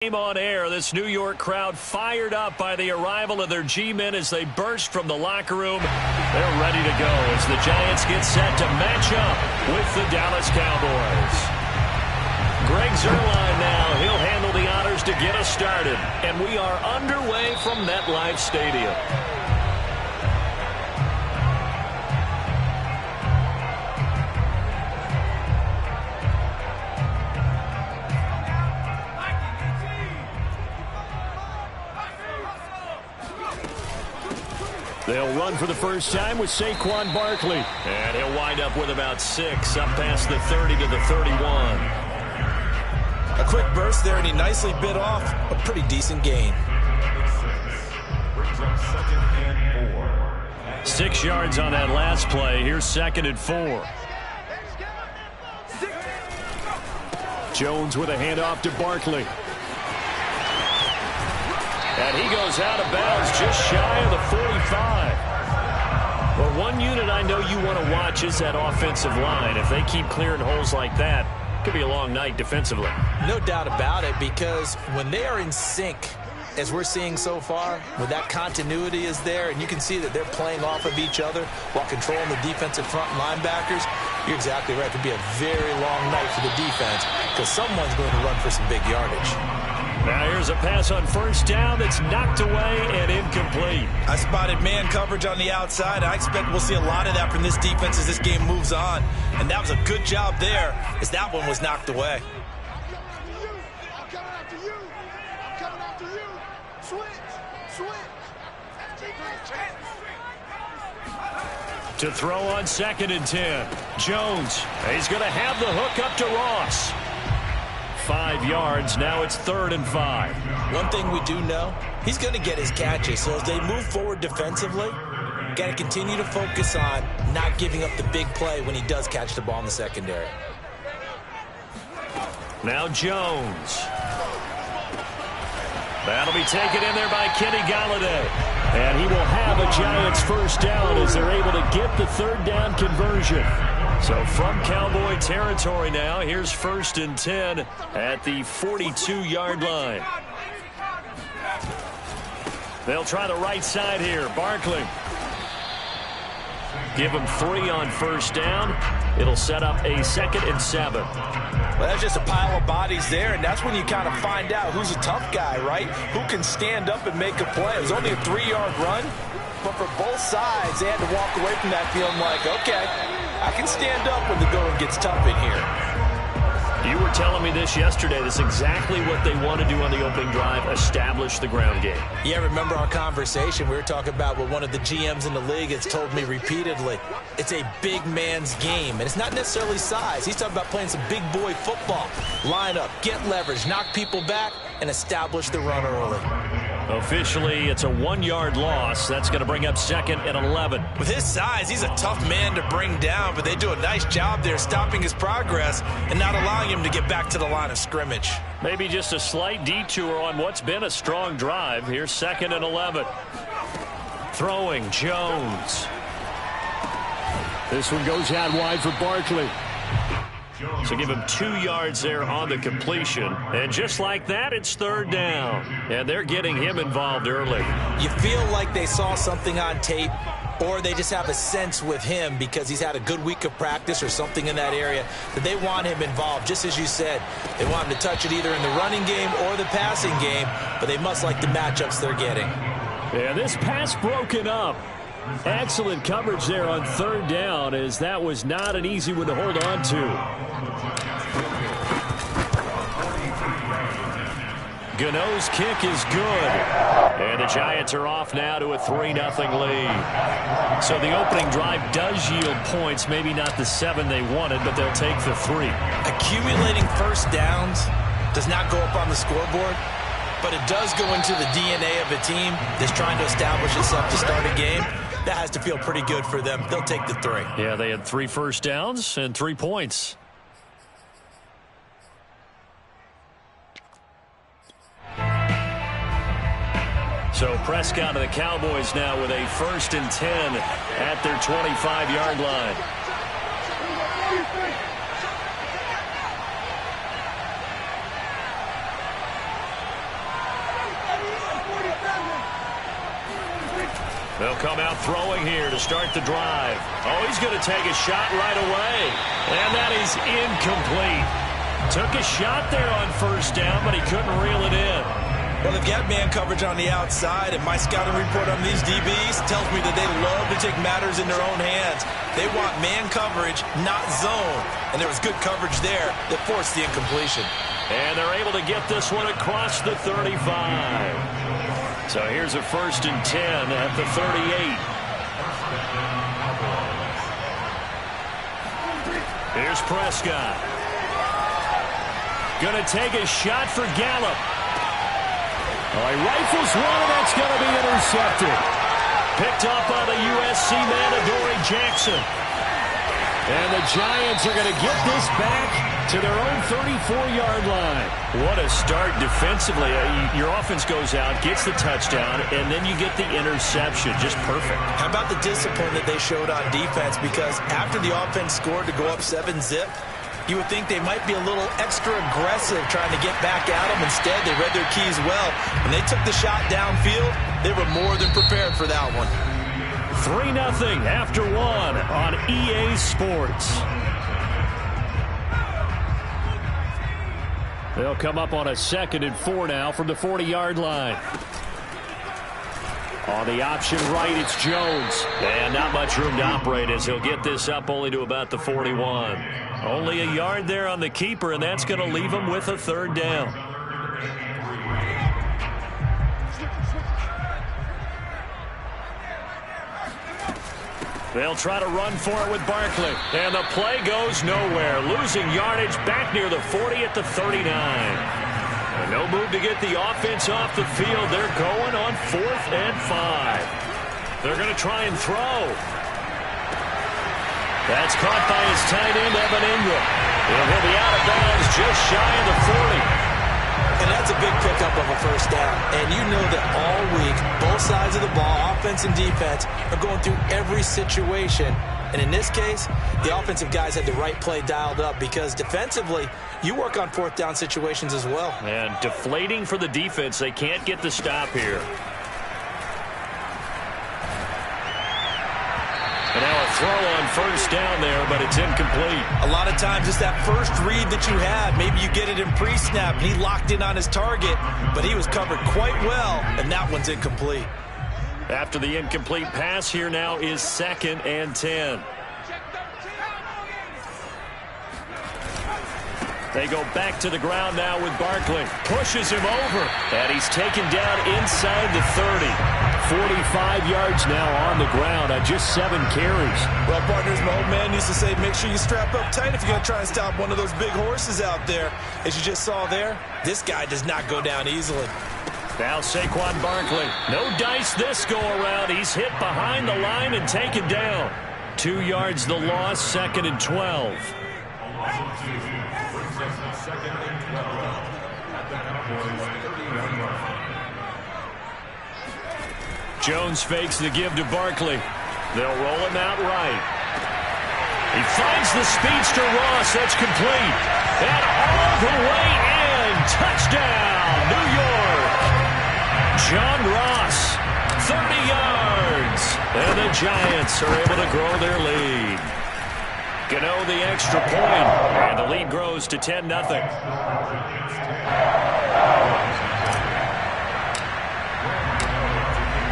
Game on air. This New York crowd fired up by the arrival of their G-men as they burst from the locker room. They're ready to go as the Giants get set to match up with the Dallas Cowboys. Greg Zuerlein now. He'll handle the honors to get us started. And we are underway from MetLife Stadium. They'll run for the first time with Saquon Barkley. And he'll wind up with about 6, up past the 30 to the 31. A quick burst there, and he nicely bit off a pretty decent gain. 6 yards on that last play. Here's 2nd and 4. Jones with a handoff to Barkley. And he goes out of bounds just shy of the 45. Well, one unit I know you want to watch is that offensive line. If they keep clearing holes like that, it could be a long night defensively. No doubt about it, because when they are in sync, as we're seeing so far, when that continuity is there, and you can see that they're playing off of each other while controlling the defensive front linebackers, you're exactly right. It could be a very long night for the defense because someone's going to run for some big yardage. Now here's a pass on first down that's knocked away and incomplete. I spotted man coverage on the outside. I expect we'll see a lot of that from this defense as this game moves on. And that was a good job there as that one was knocked away. To throw on 2nd and 10. Jones. He's going to have the hook up to Ross. 5 yards. Now it's 3rd and 5. One thing we do know, he's going to get his catches. So as they move forward defensively, got to continue to focus on not giving up the big play when he does catch the ball in the secondary. Now Jones. That'll be taken in there by Kenny Golladay. And he will have a Giants first down as they're able to get the 3rd down conversion. So from Cowboy territory now, here's 1st and 10 at the 42-yard line. They'll try the right side here. Barkley. Give him 3 on first down. It'll set up a 2nd and 7. Well, that's just a pile of bodies there, and that's when you kind of find out who's a tough guy, right? Who can stand up and make a play. It was only a 3-yard run, but for both sides, they had to walk away from that feeling like, okay, I can stand up when the going gets tough in here. You were telling me this yesterday. That's exactly what they want to do on the opening drive, establish the ground game. Yeah, remember our conversation? We were talking about what one of the GMs in the league has told me repeatedly. It's a big man's game, and it's not necessarily size. He's talking about playing some big boy football. Line up, get leverage, knock people back, and establish the run early. Officially, it's a 1-yard loss. That's going to bring up 2nd and 11. With his size, he's a tough man to bring down, but they do a nice job there stopping his progress and not allowing him to get back to the line of scrimmage. Maybe just a slight detour on what's been a strong drive. Here's 2nd and 11. Throwing, Jones. This one goes out wide for Barkley. So give him 2 yards there on the completion. And just like that, it's 3rd down. And they're getting him involved early. You feel like they saw something on tape, or they just have a sense with him because he's had a good week of practice or something in that area that they want him involved. Just as you said, they want him to touch it either in the running game or the passing game, but they must like the matchups they're getting. Yeah, this pass broken up. Excellent coverage there on 3rd down, as that was not an easy one to hold on to. Gano's kick is good. And the Giants are off now to a 3-0 lead. So the opening drive does yield points, maybe not the 7 they wanted, but they'll take the 3. Accumulating first downs does not go up on the scoreboard, but it does go into the DNA of a team that's trying to establish itself to start a game. That has to feel pretty good for them. They'll take the 3. Yeah, they had 3 first downs and 3 points. So Prescott of the Cowboys now with a 1st and 10 at their 25-yard line. They'll come out throwing here to start the drive. Oh, he's going to take a shot right away. And that is incomplete. Took a shot there on first down, but he couldn't reel it in. Well, they've got man coverage on the outside, and my scouting report on these DBs tells me that they love to take matters in their own hands. They want man coverage, not zone. And there was good coverage there that forced the incompletion. And they're able to get this one across the 35. So here's a 1st and 10 at the 38. Here's Prescott. Gonna take a shot for Gallup. Oh, he rifles one, and that's going to be intercepted. Picked up by the USC man, Adoree Jackson. And the Giants are going to get this back to their own 34-yard line. What a start defensively. Your offense goes out, gets the touchdown, and then you get the interception. Just perfect. How about the discipline that they showed on defense? Because after the offense scored to go up 7-zip, you would think they might be a little extra aggressive trying to get back at them. Instead, they read their keys well. When they took the shot downfield, they were more than prepared for that one. 3-0 after 1 on EA Sports. They'll come up on a 2nd and 4 now from the 40-yard line. On the option right, it's Jones. And not much room to operate as he'll get this up only to about the 41. Only a yard there on the keeper, and that's going to leave him with a 3rd down. They'll try to run for it with Barkley. And the play goes nowhere. Losing yardage back near the 40 at the 39. And no move to get the offense off the field. They're going on 4th and 5. They're going to try and throw. That's caught by his tight end, Evan Ingram. He'll be out of bounds just shy of the 40. And that's a big pickup of a 1st down. And you know that all week, both sides of the ball, offense and defense, are going through every situation. And in this case, the offensive guys had the right play dialed up because defensively, you work on 4th down situations as well. And deflating for the defense. They can't get the stop here. And now a throw on 1st down there, but it's incomplete. A lot of times it's that first read that you had. Maybe you get it in pre-snap, and he locked in on his target, but he was covered quite well, and that one's incomplete. After the incomplete pass, here now is 2nd and 10. They go back to the ground now with Barkley. Pushes him over. And he's taken down inside the 30. 45 yards now on the ground on just 7 carries. Well, partners, my old man used to say, make sure you strap up tight if you're going to try and stop one of those big horses out there. As you just saw there, this guy does not go down easily. Now Saquon Barkley. No dice this go-around. He's hit behind the line and taken down. 2 yards the loss, 2nd and 12. Jones fakes the give to Barkley. They'll roll him out right. He finds the speedster Ross. That's complete. And all the way in. Touchdown, New York. John Ross, 30 yards. And the Giants are able to grow their lead. Gano the extra point. And the lead grows to 10-0.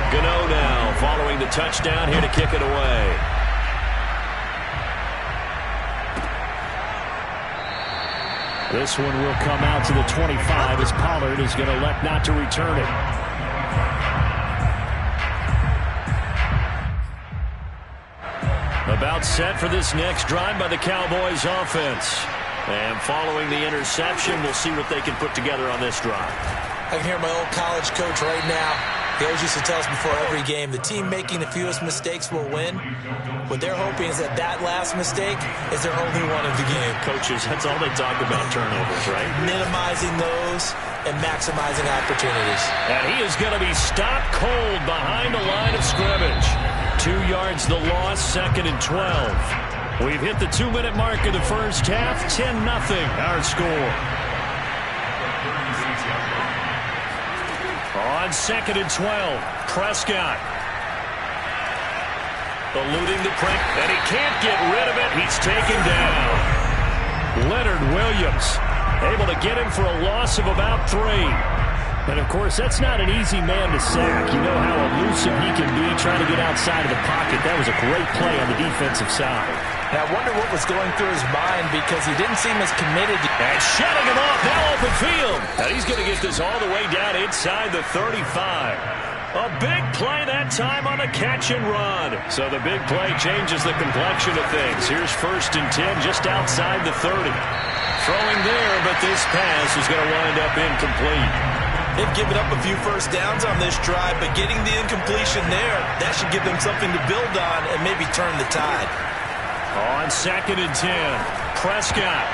Gano now following the touchdown here to kick it away. This one will come out to the 25 as Pollard is going to elect not to return it. About set for this next drive by the Cowboys offense. And following the interception, we'll see what they can put together on this drive. I can hear my old college coach right now. He always used to tell us before every game, the team making the fewest mistakes will win. What they're hoping is that that last mistake is their only one of the game. Coaches, that's all they talk about, turnovers, right? Minimizing those and maximizing opportunities. And he is going to be stopped cold behind the line of scrimmage. 2 yards the loss, 2nd and 12. We've hit the 2-minute mark of the first half. 10-0 our score. On 2nd and 12, Prescott. Eluding the print, and he can't get rid of it. He's taken down. Leonard Williams able to get him for a loss of about 3. And, of course, that's not an easy man to sack. You know how elusive he can be trying to get outside of the pocket. That was a great play on the defensive side. And I wonder what was going through his mind because he didn't seem as committed. And shutting him off, now open field. And he's going to get this all the way down inside the 35. A big play that time on a catch and run. So the big play changes the complexion of things. Here's 1st and 10 just outside the 30. Throwing there, but this pass is going to wind up incomplete. They've given up a few first downs on this drive, but getting the incompletion there, that should give them something to build on and maybe turn the tide. On 2nd and 10, Prescott.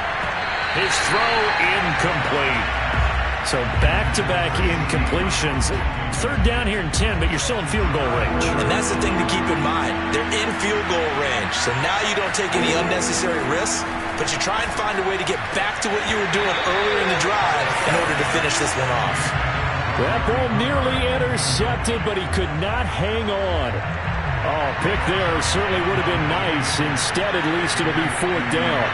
His throw incomplete. So back-to-back incompletions. 3rd down here in 10, but you're still in field goal range. And that's the thing to keep in mind. They're in field goal range. So now you don't take any unnecessary risks, but you try and find a way to get back to what you were doing earlier in the drive in order to finish this one off. That ball nearly intercepted, but he could not hang on. Oh, pick there certainly would have been nice. Instead, at least it'll be 4th down.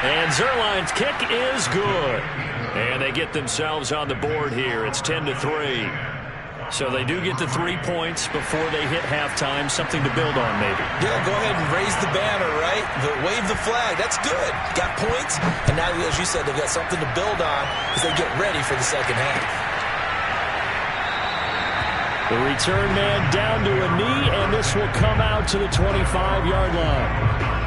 And Zuerlein's kick is good. And they get themselves on the board here. It's 10-3. So they do get the 3 points before they hit halftime. Something to build on, maybe. Yeah, go ahead and raise the banner, right? Wave the flag. That's good. Got points. And now, as you said, they've got something to build on as they get ready for the second half. The return man down to a knee, and this will come out to the 25-yard line.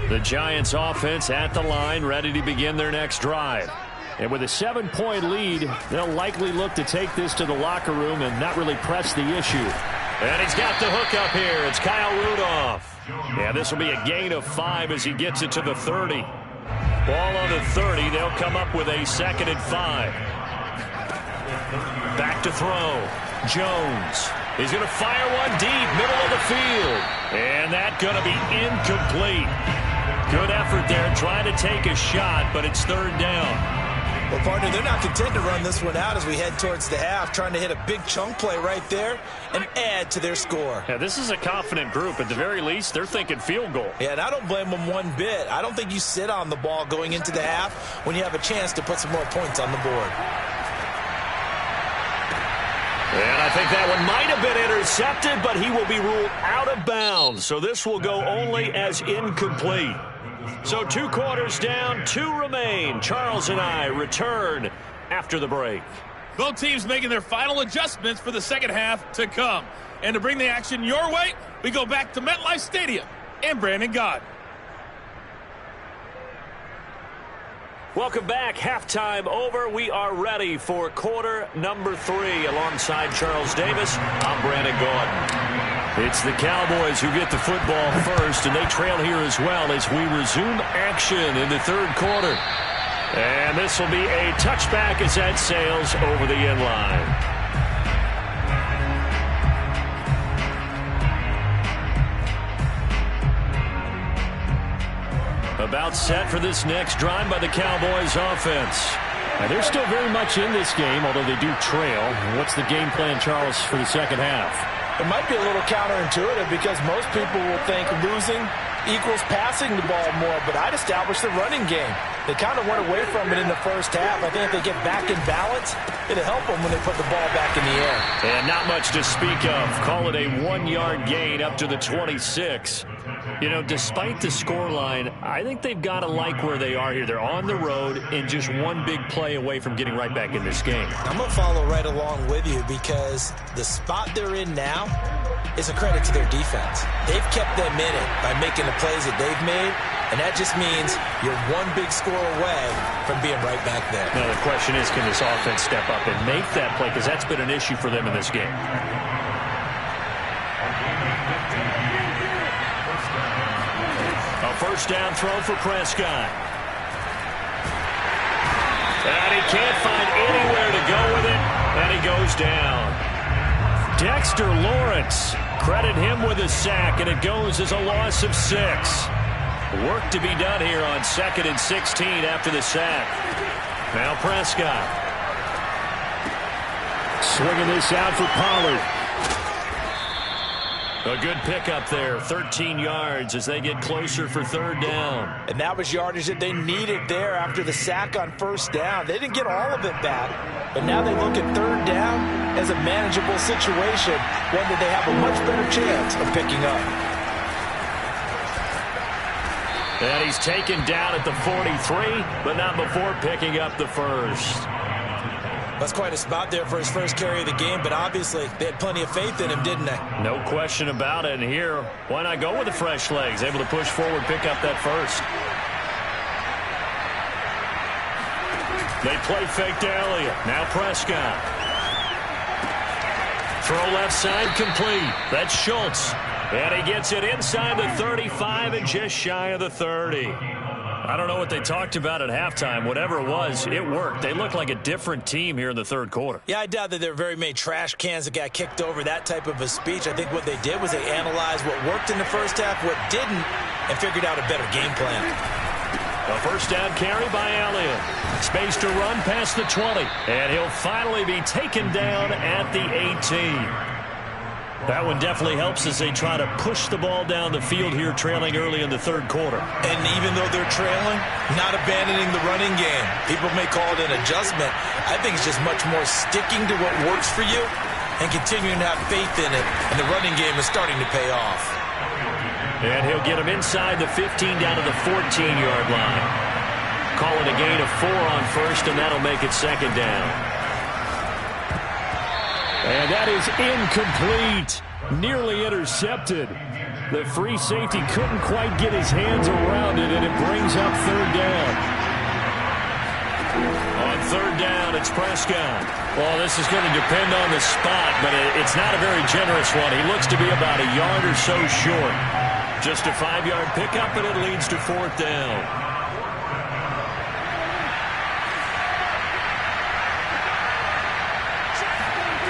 The Giants offense at the line, ready to begin their next drive. And with a 7-point lead, they'll likely look to take this to the locker room and not really press the issue. And he's got the hook up here. It's Kyle Rudolph. Yeah, this will be a gain of 5 as he gets it to the 30. Ball on the 30. They'll come up with a 2nd and 5. Back to throw. Jones. He's going to fire one deep, middle of the field. And that's going to be incomplete. Good effort there, trying to take a shot, but it's 3rd down. Well, partner, they're not content to run this one out as we head towards the half, trying to hit a big chunk play right there and add to their score. Yeah, this is a confident group. At the very least, they're thinking field goal. Yeah, and I don't blame them one bit. I don't think you sit on the ball going into the half when you have a chance to put some more points on the board. And I think that one might have been intercepted, but he will be ruled out of bounds. So this will go only as incomplete. So 2 quarters down, 2 remain. Charles and I return after the break. Both teams making their final adjustments for the second half to come. And to bring the action your way, we go back to MetLife Stadium and Brandon Gaudin. Welcome back. Halftime over. We are ready for quarter number 3. Alongside Charles Davis, I'm Brandon Gaudin. It's the Cowboys who get the football first, and they trail here as well as we resume action in the 3rd quarter. And this will be a touchback as that sails over the end line. About set for this next drive by the Cowboys offense. And they're still very much in this game, although they do trail. What's the game plan, Charles, for the second half? It might be a little counterintuitive because most people will think losing equals passing the ball more, but I'd establish the running game. They kind of went away from it in the first half. I think if they get back in balance, it'll help them when they put the ball back in the air. And not much to speak of. Call it a 1-yard gain up to the 26. You know, despite the scoreline, I think they've got to like where they are here. They're on the road and just one big play away from getting right back in this game. I'm going to follow right along with you because the spot they're in now is a credit to their defense. They've kept them in it by making the plays that they've made, and that just means you're one big score away from being right back there. Now, the question is, can this offense step up and make that play? Because that's been an issue for them in this game. A first down throw for Prescott. And he can't find anywhere to go with it, and he goes down. Dexter Lawrence, credit him with a sack, and it goes as a loss of 6. Work to be done here on 2nd and 16 after the sack. Now Prescott. Swinging this out for Pollard. A good pickup there, 13 yards as they get closer for third down. And that was yardage that they needed there after the sack on first down. They didn't get all of it back, but now they look at third down as a manageable situation, one that they have a much better chance of picking up. And he's taken down at the 43, but not before picking up the first. That's quite a spot there for his first carry of the game, but obviously they had plenty of faith in him, didn't they? No question about it. And here, why not go with the fresh legs? Able to push forward, pick up that first. They play fake to Elliott. Now Prescott. Throw left side complete. That's Schultz. And he gets it inside the 35 and just shy of the 30. I don't know what they talked about at halftime. Whatever it was, it worked. They looked like a different team here in the third quarter. Yeah, I doubt that there were very many trash cans that got kicked over, that type of a speech. I think what they did was they analyzed what worked in the first half, what didn't, and figured out a better game plan. A first down carry by Elliott. Space to run past the 20. And he'll finally be taken down at the 18. That one definitely helps as they try to push the ball down the field here, trailing early in the third quarter. And even though they're trailing, not abandoning the running game. People may call it an adjustment. I think it's just much more sticking to what works for you and continuing to have faith in it. And the running game is starting to pay off. And he'll get him inside the 15 down to the 14-yard line. Call it a gain of 4 on first, and that'll make it second down. And that is incomplete. Nearly intercepted. The free safety couldn't quite get his hands around it, and it brings up third down. On third down, it's Prescott. Well, this is going to depend on the spot, but it's not a very generous one. He looks to be about a yard or so short. Just a 5-yard pickup, and it leads to fourth down.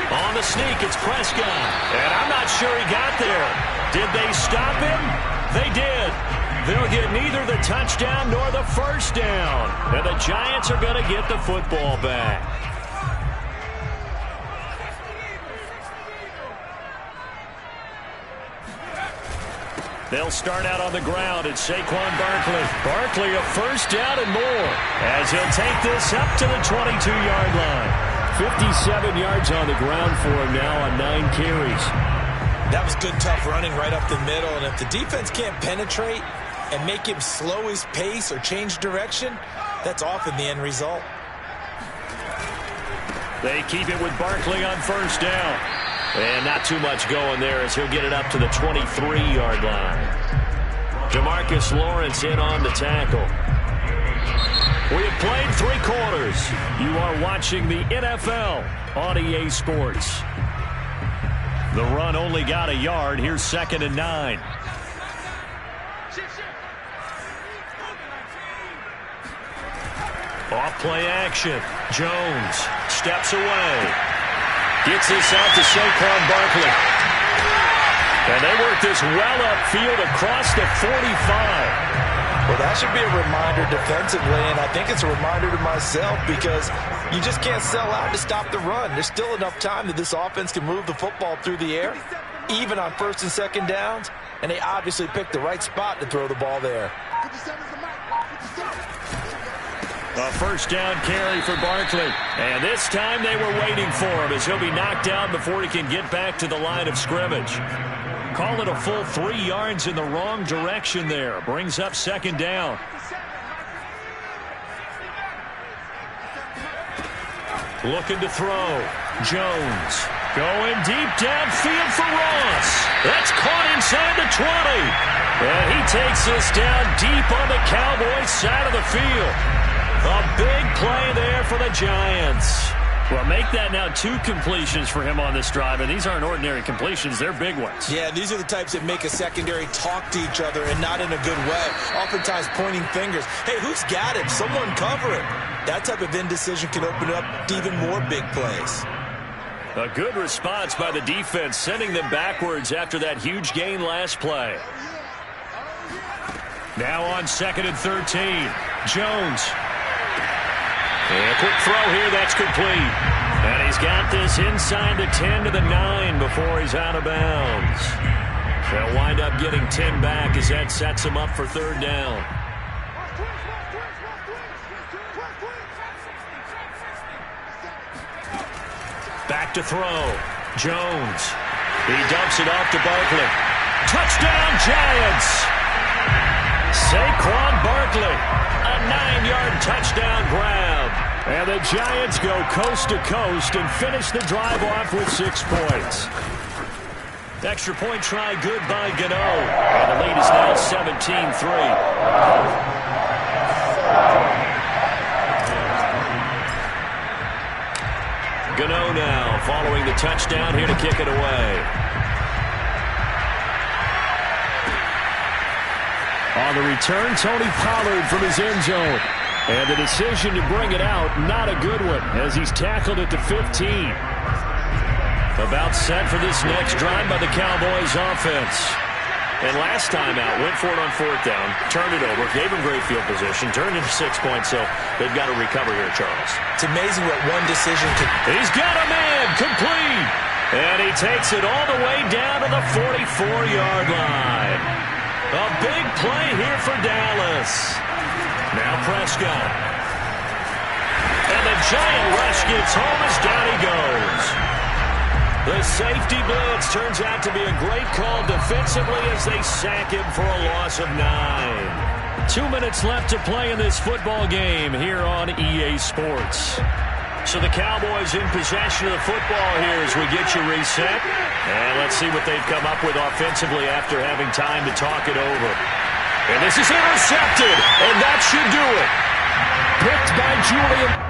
On the sneak, it's Prescott. And I'm not sure he got there. Did they stop him? They did. They'll get neither the touchdown nor the first down. And the Giants are going to get the football back. They'll start out on the ground. It's Saquon Barkley. Barkley a first down and more as he'll take this up to the 22-yard line. 57 yards on the ground for him now on 9 carries. That was good, tough running right up the middle. And if the defense can't penetrate and make him slow his pace or change direction, that's often the end result. They keep it with Barkley on first down. And not too much going there as he'll get it up to the 23-yard line. Demarcus Lawrence in on the tackle. We have played 3 quarters. You are watching the NFL on EA Sports. The run only got a yard. Here's 2nd and 9. Off play action. Jones steps away. Gets this out to Saquon Barkley. And they work this well upfield across the 45. Well, that should be a reminder defensively, and I think it's a reminder to myself because you just can't sell out to stop the run. There's still enough time that this offense can move the football through the air, even on first and second downs, and they obviously picked the right spot to throw the ball there. A first down carry for Barkley. And this time they were waiting for him as he'll be knocked down before he can get back to the line of scrimmage. Call it a full 3 yards in the wrong direction there. Brings up second down. Looking to throw. Jones going deep downfield for Ross. That's caught inside the 20. And he takes this down deep on the Cowboys side of the field. A big play there for the Giants. Well, make that now 2 completions for him on this drive, and these aren't ordinary completions. They're big ones. Yeah, these are the types that make a secondary talk to each other and not in a good way. Oftentimes pointing fingers. Hey, who's got him? Someone cover him. That type of indecision can open up to even more big plays. A good response by the defense, sending them backwards after that huge gain last play. Now on 2nd and 13. Jones. And a quick throw here, that's complete. And he's got this inside the 10 to the 9 before he's out of bounds. They'll wind up getting 10 back as that sets him up for third down. Back to throw. Jones. He dumps it off to Barkley. Touchdown, Giants! Saquon Barkley. A 9-yard touchdown grab. And the Giants go coast to coast and finish the drive off with 6 points. Extra point try good by Gano. And the lead is now 17-3. Gano now following the touchdown here to kick it away. On the return, Tony Pollard from his end zone. And the decision to bring it out, not a good one, as he's tackled at the 15. About set for this next drive by the Cowboys offense. And last time out, went for it on 4th down, turned it over, gave him great field position, turned into 6 points, so they've got to recover here, Charles. It's amazing what one decision could... He's got a man, complete! And he takes it all the way down to the 44-yard line. A big play here for Dallas. Now Prescott. And the giant rush gets home as down he goes. The safety blitz turns out to be a great call defensively as they sack him for a loss of 9. 2 minutes left to play in this football game here on EA Sports. So the Cowboys in possession of the football here as we get you reset. And let's see what they've come up with offensively after having time to talk it over. And this is intercepted, and that should do it. Picked by Julian.